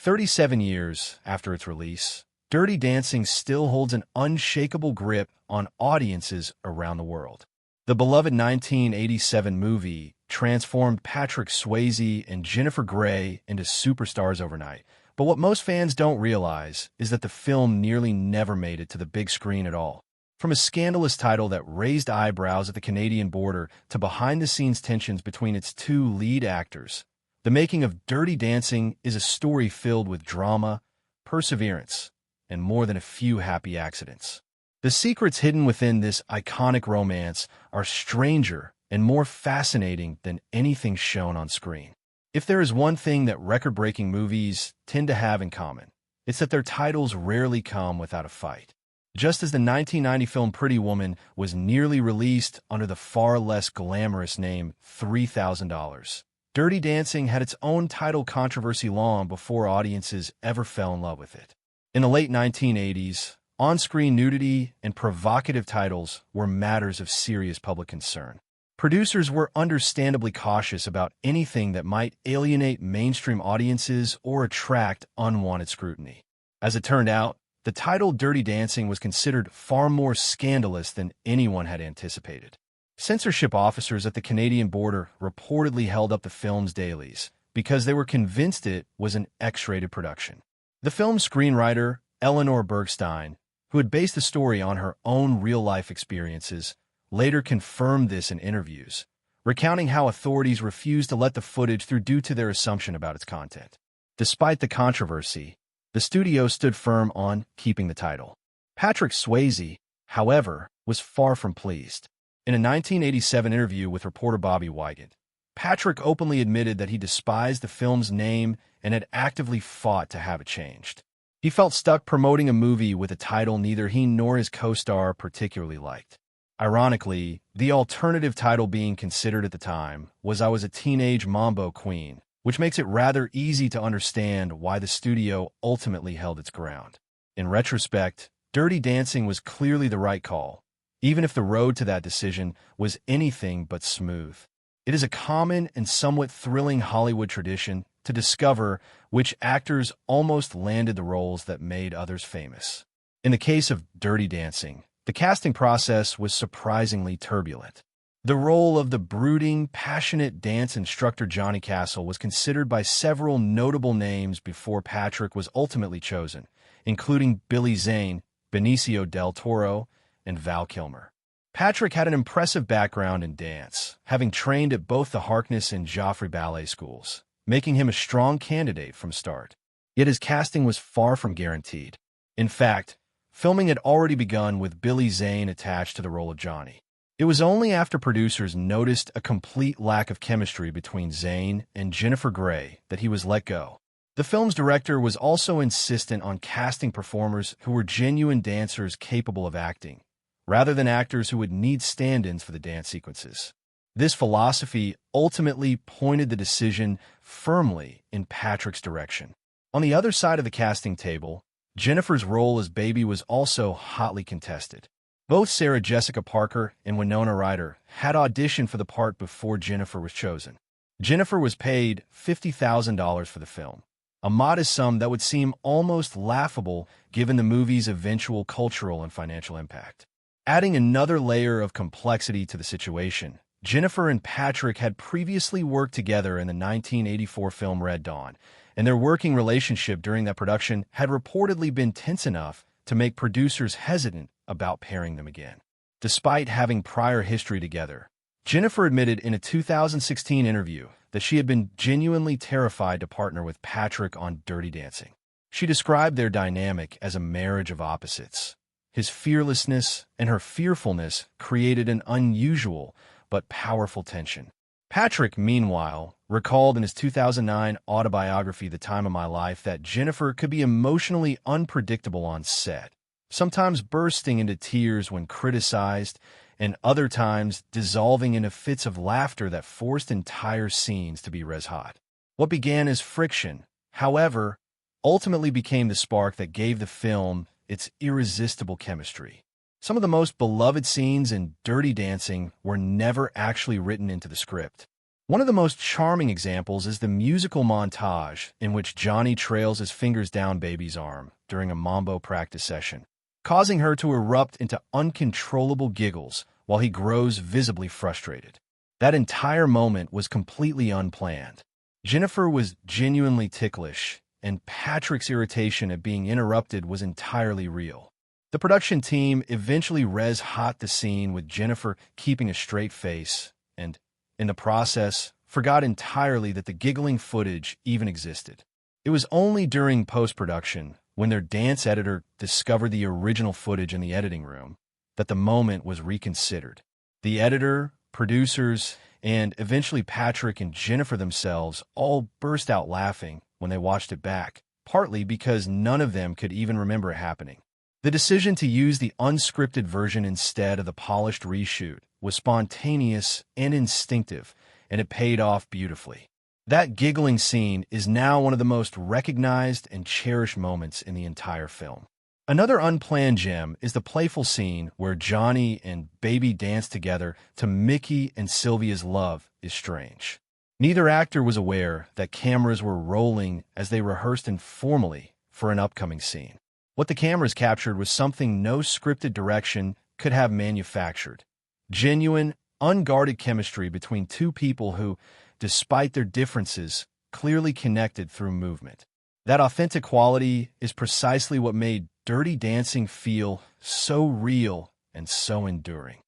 37 years after its release, Dirty Dancing still holds an unshakable grip on audiences around the world. The beloved 1987 movie transformed Patrick Swayze and Jennifer Grey into superstars overnight. But what most fans don't realize is that the film nearly never made it to the big screen at all. From a scandalous title that raised eyebrows at the Canadian border to behind-the-scenes tensions between its two lead actors, the making of Dirty Dancing is a story filled with drama, perseverance, and more than a few happy accidents. The secrets hidden within this iconic romance are stranger and more fascinating than anything shown on screen. If there is one thing that record-breaking movies tend to have in common, it's that their titles rarely come without a fight. Just as the 1990 film Pretty Woman was nearly released under the far less glamorous name $3,000, Dirty Dancing had its own title controversy long before audiences ever fell in love with it. In the late 1980s, on-screen nudity and provocative titles were matters of serious public concern. Producers were understandably cautious about anything that might alienate mainstream audiences or attract unwanted scrutiny. As it turned out, the title Dirty Dancing was considered far more scandalous than anyone had anticipated. Censorship officers at the Canadian border reportedly held up the film's dailies because they were convinced it was an X-rated production. The film's screenwriter, Eleanor Bergstein, who had based the story on her own real-life experiences, later confirmed this in interviews, recounting how authorities refused to let the footage through due to their assumption about its content. Despite the controversy, the studio stood firm on keeping the title. Patrick Swayze, however, was far from pleased. In a 1987 interview with reporter Bobby Wygant, Patrick openly admitted that he despised the film's name and had actively fought to have it changed. He felt stuck promoting a movie with a title neither he nor his co-star particularly liked. Ironically, the alternative title being considered at the time was I Was a Teenage Mambo Queen, which makes it rather easy to understand why the studio ultimately held its ground. In retrospect, Dirty Dancing was clearly the right call, even if the road to that decision was anything but smooth. It is a common and somewhat thrilling Hollywood tradition to discover which actors almost landed the roles that made others famous. In the case of Dirty Dancing, the casting process was surprisingly turbulent. The role of the brooding, passionate dance instructor Johnny Castle was considered by several notable names before Patrick was ultimately chosen, including Billy Zane, Benicio del Toro, and Val Kilmer. Patrick had an impressive background in dance, having trained at both the Harkness and Joffrey ballet schools, making him a strong candidate from start. Yet his casting was far from guaranteed. In fact, filming had already begun with Billy Zane attached to the role of Johnny. It was only after producers noticed a complete lack of chemistry between Zane and Jennifer Grey that he was let go. The film's director was also insistent on casting performers who were genuine dancers capable of acting, rather than actors who would need stand-ins for the dance sequences. This philosophy ultimately pointed the decision firmly in Patrick's direction. On the other side of the casting table, Jennifer's role as Baby was also hotly contested. Both Sarah Jessica Parker and Winona Ryder had auditioned for the part before Jennifer was chosen. Jennifer was paid $50,000 for the film, a modest sum that would seem almost laughable given the movie's eventual cultural and financial impact. Adding another layer of complexity to the situation, Jennifer and Patrick had previously worked together in the 1984 film Red Dawn, and their working relationship during that production had reportedly been tense enough to make producers hesitant about pairing them again. Despite having prior history together, Jennifer admitted in a 2016 interview that she had been genuinely terrified to partner with Patrick on Dirty Dancing. She described their dynamic as a marriage of opposites. His fearlessness and her fearfulness created an unusual but powerful tension. Patrick, meanwhile, recalled in his 2009 autobiography The Time of My Life that Jennifer could be emotionally unpredictable on set, sometimes bursting into tears when criticized, and other times dissolving into fits of laughter that forced entire scenes to be red hot. What began as friction, however, ultimately became the spark that gave the film its irresistible chemistry. Some of the most beloved scenes in Dirty Dancing were never actually written into the script. One of the most charming examples is the musical montage in which Johnny trails his fingers down Baby's arm during a mambo practice session, causing her to erupt into uncontrollable giggles while he grows visibly frustrated. That entire moment was completely unplanned. Jennifer was genuinely ticklish, and Patrick's irritation at being interrupted was entirely real. The production team eventually res-hot the scene with Jennifer keeping a straight face and, in the process, forgot entirely that the giggling footage even existed. It was only during post-production, when their dance editor discovered the original footage in the editing room, that the moment was reconsidered. The editor, producers, and eventually Patrick and Jennifer themselves all burst out laughing when they watched it back, partly because none of them could even remember it happening. The decision to use the unscripted version instead of the polished reshoot was spontaneous and instinctive, and it paid off beautifully. That giggling scene is now one of the most recognized and cherished moments in the entire film. Another unplanned gem is the playful scene where Johnny and Baby dance together to Mickey and Sylvia's Love is Strange. Neither actor was aware that cameras were rolling as they rehearsed informally for an upcoming scene. What the cameras captured was something no scripted direction could have manufactured. Genuine, unguarded chemistry between two people who, despite their differences, clearly connected through movement. That authentic quality is precisely what made Dirty Dancing feel so real and so enduring.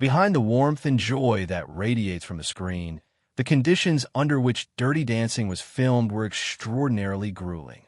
Behind the warmth and joy that radiates from the screen, the conditions under which Dirty Dancing was filmed were extraordinarily grueling.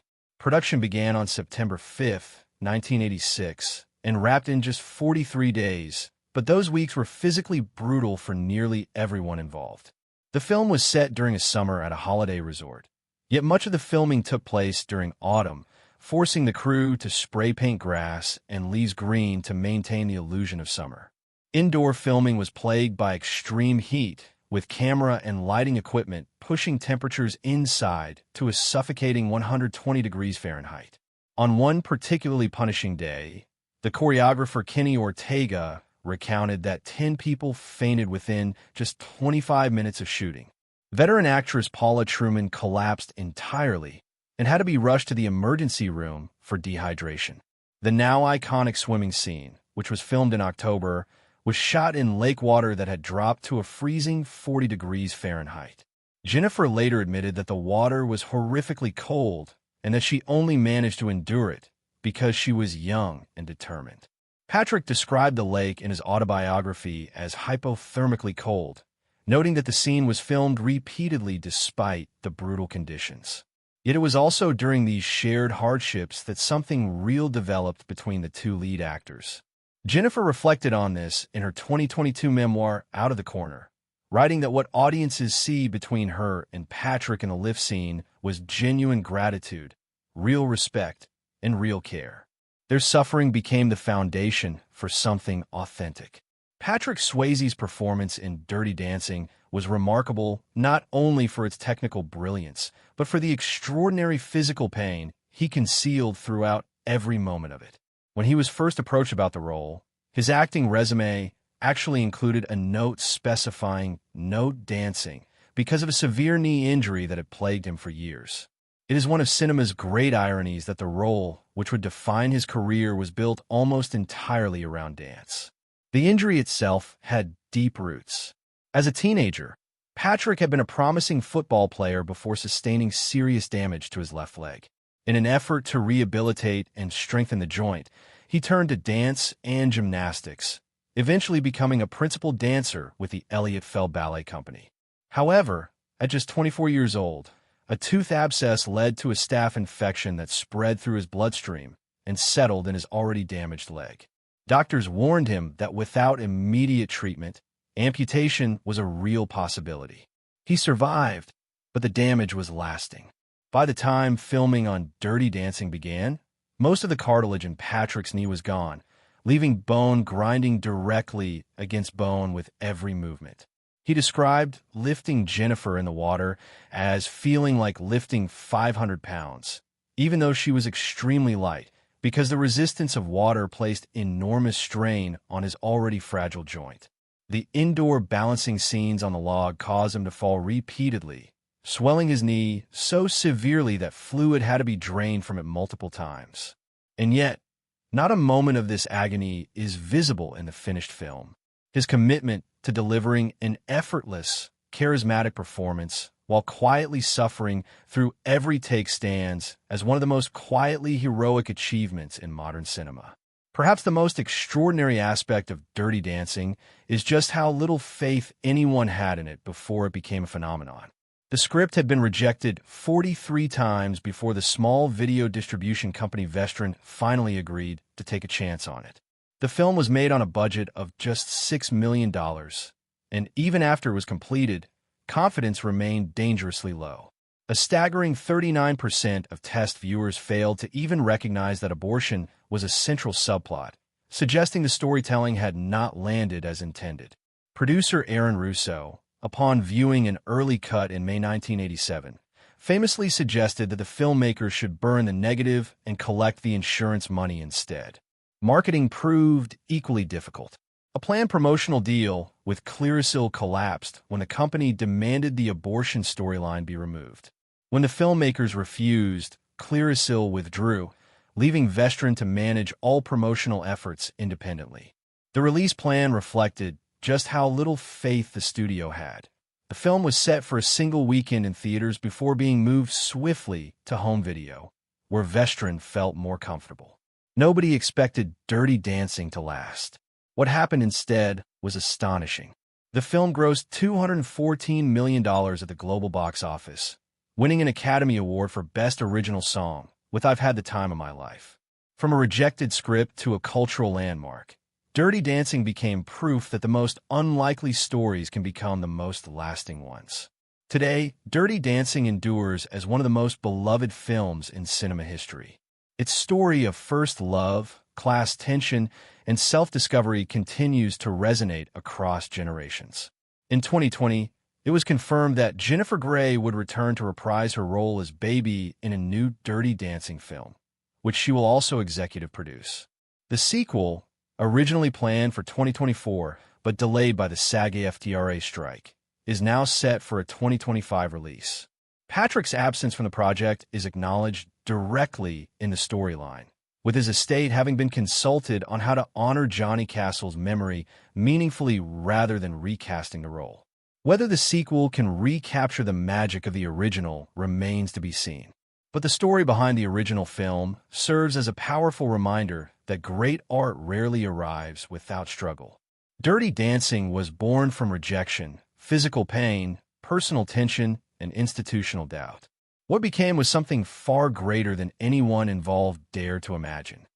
Production began on September 5, 1986, and wrapped in just 43 days, but those weeks were physically brutal for nearly everyone involved. The film was set during a summer at a holiday resort, yet much of the filming took place during autumn, forcing the crew to spray paint grass and leaves green to maintain the illusion of summer. Indoor filming was plagued by extreme heat, with camera and lighting equipment pushing temperatures inside to a suffocating 120 degrees Fahrenheit. On one particularly punishing day, the choreographer Kenny Ortega recounted that 10 people fainted within just 25 minutes of shooting. Veteran actress Paula Truman collapsed entirely and had to be rushed to the emergency room for dehydration. The now iconic swimming scene, which was filmed in October, was shot in lake water that had dropped to a freezing 40 degrees Fahrenheit. Jennifer later admitted that the water was horrifically cold and that she only managed to endure it because she was young and determined. Patrick described the lake in his autobiography as hypothermically cold, noting that the scene was filmed repeatedly despite the brutal conditions. Yet it was also during these shared hardships that something real developed between the two lead actors. Jennifer reflected on this in her 2022 memoir, Out of the Corner, writing that what audiences see between her and Patrick in the lift scene was genuine gratitude, real respect, and real care. Their suffering became the foundation for something authentic. Patrick Swayze's performance in Dirty Dancing was remarkable not only for its technical brilliance, but for the extraordinary physical pain he concealed throughout every moment of it. When he was first approached about the role, his acting resume actually included a note specifying no dancing because of a severe knee injury that had plagued him for years. It is one of cinema's great ironies that the role, which would define his career, was built almost entirely around dance. The injury itself had deep roots. As a teenager, Patrick had been a promising football player before sustaining serious damage to his left leg. In an effort to rehabilitate and strengthen the joint, he turned to dance and gymnastics, eventually becoming a principal dancer with the Elliott Fell Ballet Company. However, at just 24 years old, a tooth abscess led to a staph infection that spread through his bloodstream and settled in his already damaged leg. Doctors warned him that without immediate treatment, amputation was a real possibility. He survived, but the damage was lasting. By the time filming on Dirty Dancing began, most of the cartilage in Patrick's knee was gone, leaving bone grinding directly against bone with every movement. He described lifting Jennifer in the water as feeling like lifting 500 pounds, even though she was extremely light, because the resistance of water placed enormous strain on his already fragile joint. The indoor balancing scenes on the log caused him to fall repeatedly, swelling his knee so severely that fluid had to be drained from it multiple times. And yet, not a moment of this agony is visible in the finished film. His commitment to delivering an effortless, charismatic performance while quietly suffering through every take stands as one of the most quietly heroic achievements in modern cinema. Perhaps the most extraordinary aspect of Dirty Dancing is just how little faith anyone had in it before it became a phenomenon. The script had been rejected 43 times before the small video distribution company Vestron finally agreed to take a chance on it. The film was made on a budget of just $6 million, and even after it was completed, confidence remained dangerously low. A staggering 39% of test viewers failed to even recognize that abortion was a central subplot, suggesting the storytelling had not landed as intended. Producer Aaron Russo, upon viewing an early cut in May 1987, famously suggested that the filmmakers should burn the negative and collect the insurance money instead. Marketing proved equally difficult. A planned promotional deal with Clearasil collapsed when the company demanded the abortion storyline be removed. When the filmmakers refused, Clearasil withdrew, leaving Vestron to manage all promotional efforts independently. The release plan reflected just how little faith the studio had. The film was set for a single weekend in theaters before being moved swiftly to home video, where Vestron felt more comfortable. Nobody expected Dirty Dancing to last. What happened instead was astonishing. The film grossed $214 million at the global box office, winning an Academy Award for Best Original Song with I've Had the Time of My Life. From a rejected script to a cultural landmark, Dirty Dancing became proof that the most unlikely stories can become the most lasting ones. Today, Dirty Dancing endures as one of the most beloved films in cinema history. Its story of first love, class tension, and self-discovery continues to resonate across generations. In 2020, it was confirmed that Jennifer Grey would return to reprise her role as Baby in a new Dirty Dancing film, which she will also executive produce. The sequel, originally planned for 2024 but delayed by the SAG-AFTRA strike, is now set for a 2025 release. Patrick's absence from the project is acknowledged directly in the storyline, with his estate having been consulted on how to honor Johnny Castle's memory meaningfully rather than recasting the role. Whether the sequel can recapture the magic of the original remains to be seen. But the story behind the original film serves as a powerful reminder that great art rarely arrives without struggle. Dirty Dancing was born from rejection, physical pain, personal tension, and institutional doubt. What became was something far greater than anyone involved dared to imagine.